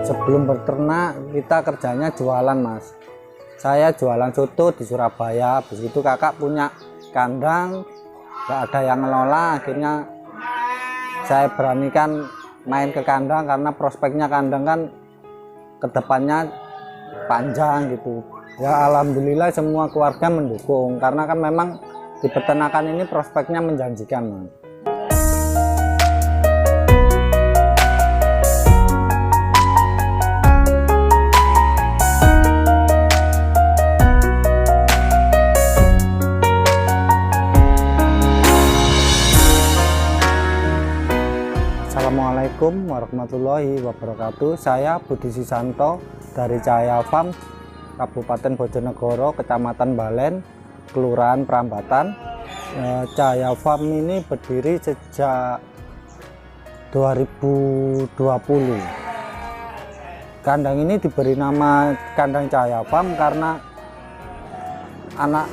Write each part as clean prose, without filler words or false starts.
Sebelum berternak kita kerjanya jualan mas. Saya jualan soto di Surabaya. Habis itu kakak punya kandang, gak ada yang ngelola, akhirnya saya beranikan main ke kandang karena prospeknya kandang kan kedepannya panjang gitu. Ya alhamdulillah semua keluarga mendukung karena kan memang di peternakan ini prospeknya menjanjikan mas. Assalamualaikum warahmatullahi wabarakatuh. Saya Budi Susanto dari Cahaya Farm, Kabupaten Bojonegoro, Kecamatan Balen, Kelurahan Prambatan. Cahaya Farm ini berdiri sejak 2020. Kandang ini diberi nama kandang Cahaya Farm karena anak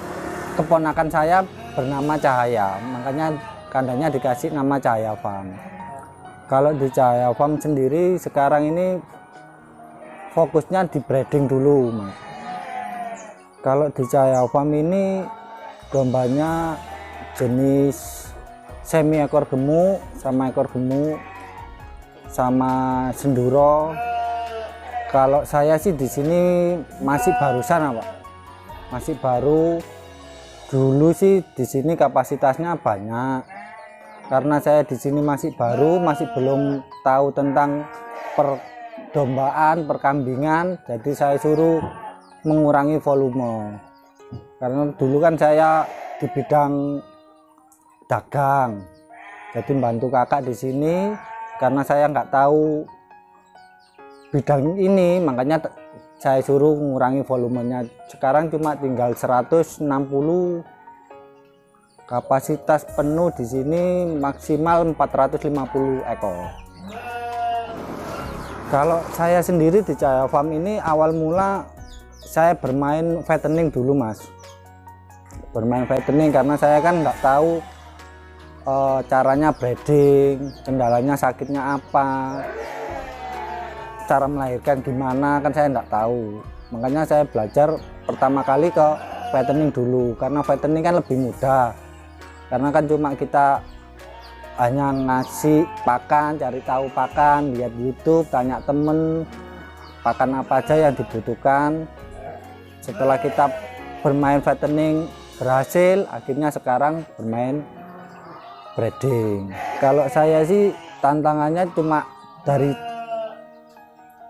keponakan saya bernama Cahaya, makanya kandangnya dikasih nama Cahaya Farm. Kalau di Cahaya Farm sendiri sekarang ini fokusnya di breeding dulu mas. Kalau di Cahaya Farm ini dombanya jenis semi ekor gemuk sama ekor gemuk sama senduro. Kalau saya sih di sini masih barusan pak, masih baru. Dulu sih di sini kapasitasnya banyak. Karena saya di sini masih baru, masih belum tahu tentang perdombaan, perkambingan, jadi saya suruh mengurangi volume. Karena dulu kan saya di bidang dagang, jadi bantu kakak di sini. Karena saya nggak tahu bidang ini, makanya saya suruh mengurangi volumenya. Sekarang cuma tinggal 160. Kapasitas penuh di sini maksimal 450 ekor. Kalau saya sendiri di Cahaya Farm ini awal mula saya bermain fattening dulu mas. Bermain fattening karena saya kan nggak tahu caranya breeding, kendalanya sakitnya apa, cara melahirkan gimana, kan saya nggak tahu. Makanya saya belajar pertama kali ke fattening dulu, karena fattening kan lebih mudah. Karena kan cuma kita hanya ngasih pakan, cari tahu pakan, lihat YouTube, tanya temen pakan apa aja yang dibutuhkan. Setelah kita bermain fattening berhasil, akhirnya sekarang bermain breeding. Kalau saya sih tantangannya cuma dari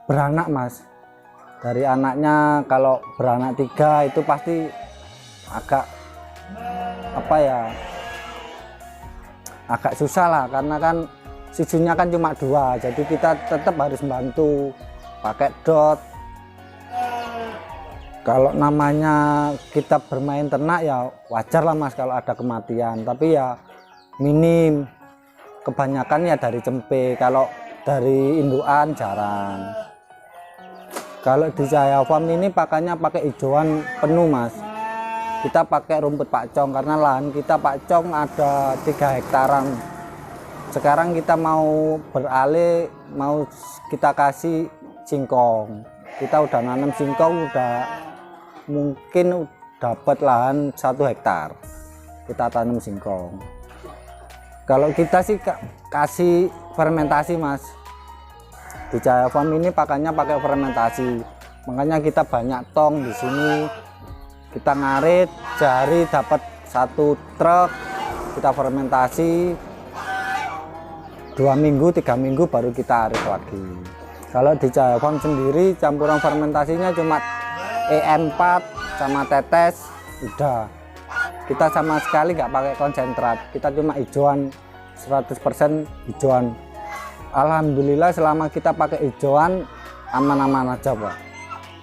beranak mas. Dari anaknya, kalau beranak 3 itu pasti agak apa ya, agak susah lah, karena kan susunya kan cuma 2, jadi kita tetap harus bantu pakai dot. Kalau namanya kita bermain ternak ya wajar lah mas kalau ada kematian, tapi ya minim. Kebanyakan ya dari cempe, kalau dari indukan jarang. Kalau di Cahaya Farm ini pakannya pakai hijauan penuh mas. Kita pakai rumput pakcong karena lahan kita pakcong ada 3 hektaran. Sekarang kita mau beralih, mau kita kasih singkong. Kita udah nanam singkong, udah mungkin dapat lahan 1 hektar. Kita tanam singkong. Kalau kita sih kasih fermentasi mas. Di Cahaya Farm ini pakannya pakai fermentasi. Makanya kita banyak tong di sini. Kita ngarit, jari dapat 1 truk, kita fermentasi 2 minggu, 3 minggu baru kita arit lagi. Kalau di Cahaya Farm sendiri campuran fermentasinya cuma EM4 sama tetes, udah. Kita sama sekali nggak pakai konsentrat, kita cuma hijauan 100% hijauan. Alhamdulillah selama kita pakai hijauan aman-aman aja pak.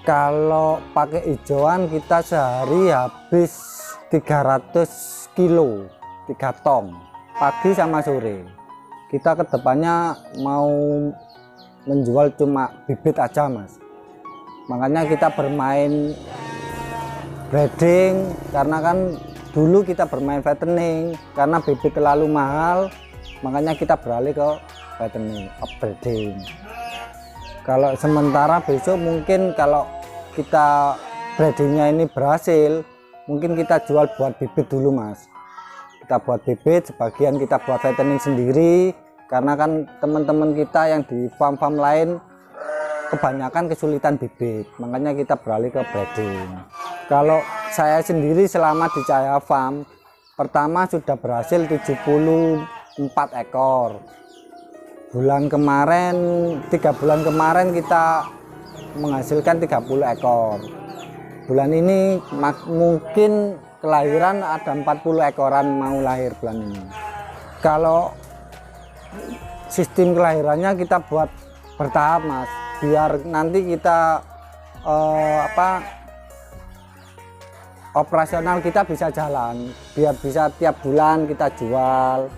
Kalau pakai hijauan kita sehari habis 300 kilo, 3 tong pagi sama sore. Kita kedepannya mau menjual cuma bibit aja mas. Makanya kita bermain breeding, karena kan dulu kita bermain fattening karena bibit terlalu mahal, makanya kita beralih ke fattening, breeding. Kalau sementara besok mungkin kalau kita breedingnya ini berhasil, mungkin kita jual buat bibit dulu mas. Kita buat bibit, sebagian kita buat fattening sendiri, karena kan teman-teman kita yang di farm-farm lain kebanyakan kesulitan bibit, makanya kita beralih ke breeding. Kalau saya sendiri selama di Cahaya Farm, pertama sudah berhasil 74 ekor. Bulan kemarin, 3 bulan kemarin kita menghasilkan 30 ekor. Bulan ini mungkin kelahiran ada 40 ekoran mau lahir bulan ini. Kalau sistem kelahirannya kita buat bertahap mas, biar nanti kita operasional kita bisa jalan, biar bisa tiap bulan kita jual.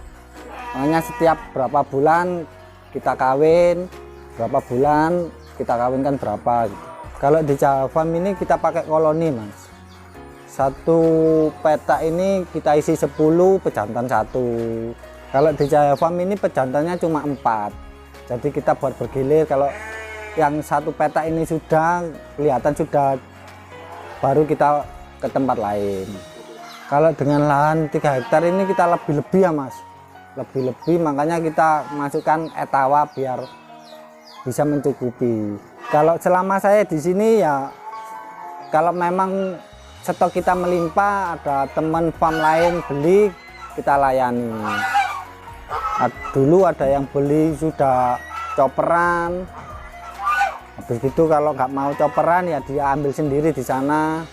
Makanya setiap berapa bulan kita kawin, berapa bulan kita kawinkan berapa gitu. Kalau di Cahaya Farm ini kita pakai koloni mas, satu petak ini kita isi 10 pejantan 1. Kalau di Cahaya Farm ini pejantannya cuma 4, jadi kita buat bergilir. Kalau yang satu petak ini sudah kelihatan sudah, baru kita ke tempat lain. Kalau dengan lahan 3 hektar ini kita lebih-lebih ya mas, lebih-lebih, makanya kita masukkan etawa biar bisa mencukupi. Kalau selama saya di sini ya, kalau memang stok kita melimpah, ada teman farm lain beli, kita layani. Dulu ada yang beli sudah coperan, habis itu kalau nggak mau coperan ya dia ambil sendiri di sana.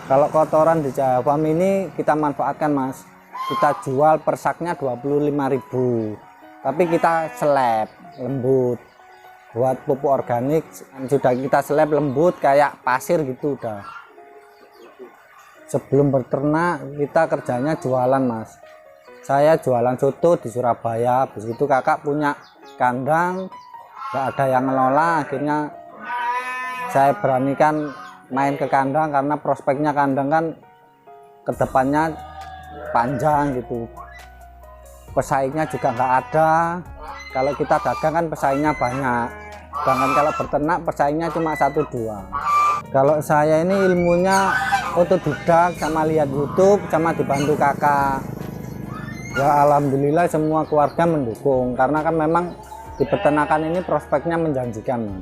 Kalau kotoran di Cahaya Farm ini kita manfaatkan mas, kita jual per saknya 25.000, tapi kita seleb lembut buat pupuk organik, sudah kita seleb lembut kayak pasir gitu udah. Sebelum berternak kita kerjanya jualan mas, saya jualan soto di Surabaya, habis itu kakak punya kandang nggak ada yang ngelola, akhirnya saya beranikan main ke kandang karena prospeknya kandang kan kedepannya panjang gitu, pesaingnya juga nggak ada. Kalau kita dagang kan pesaingnya banyak, sedangkan kalau berternak pesaingnya cuma 1-2. Kalau saya ini ilmunya otodidak, sama lihat YouTube, sama dibantu kakak. Ya alhamdulillah semua keluarga mendukung, karena kan memang di peternakan ini prospeknya menjanjikan.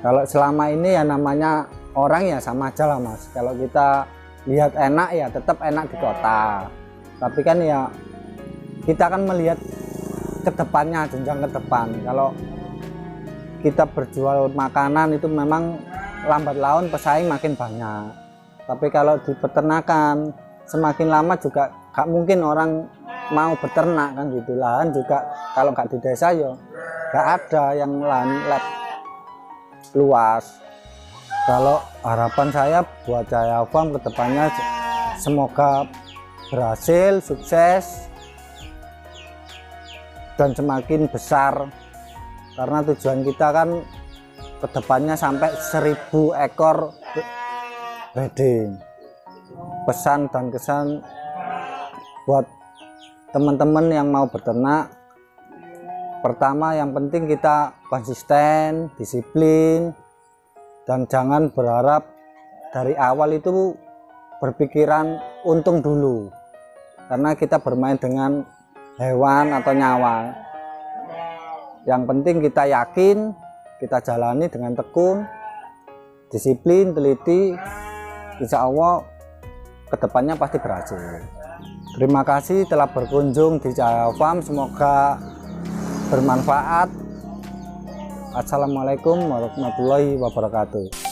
Kalau selama ini ya namanya orang ya sama aja lah mas, kalau kita lihat enak ya tetap enak di kota, tapi kan ya kita kan melihat ke depannya, jenjang ke depan. Kalau kita berjual makanan itu memang lambat laun pesaing makin banyak, tapi kalau di peternakan semakin lama juga gak mungkin orang mau beternak kan gitu. Lahan juga kalau nggak di desa ya gak ada yang lahan luas. Kalau harapan saya buat Cahaya Farm kedepannya semoga berhasil, sukses, dan semakin besar, karena tujuan kita kan kedepannya sampai 1000 ekor breeding. Pesan dan kesan buat teman-teman yang mau beternak, pertama yang penting kita konsisten, disiplin, dan jangan berharap dari awal itu berpikiran untung dulu, karena kita bermain dengan hewan atau nyawa. Yang penting kita yakin, kita jalani dengan tekun, disiplin, teliti, insya Allah kedepannya pasti berhasil. Terima kasih telah berkunjung di Cahaya Farm, semoga bermanfaat. Assalamualaikum warahmatullahi wabarakatuh.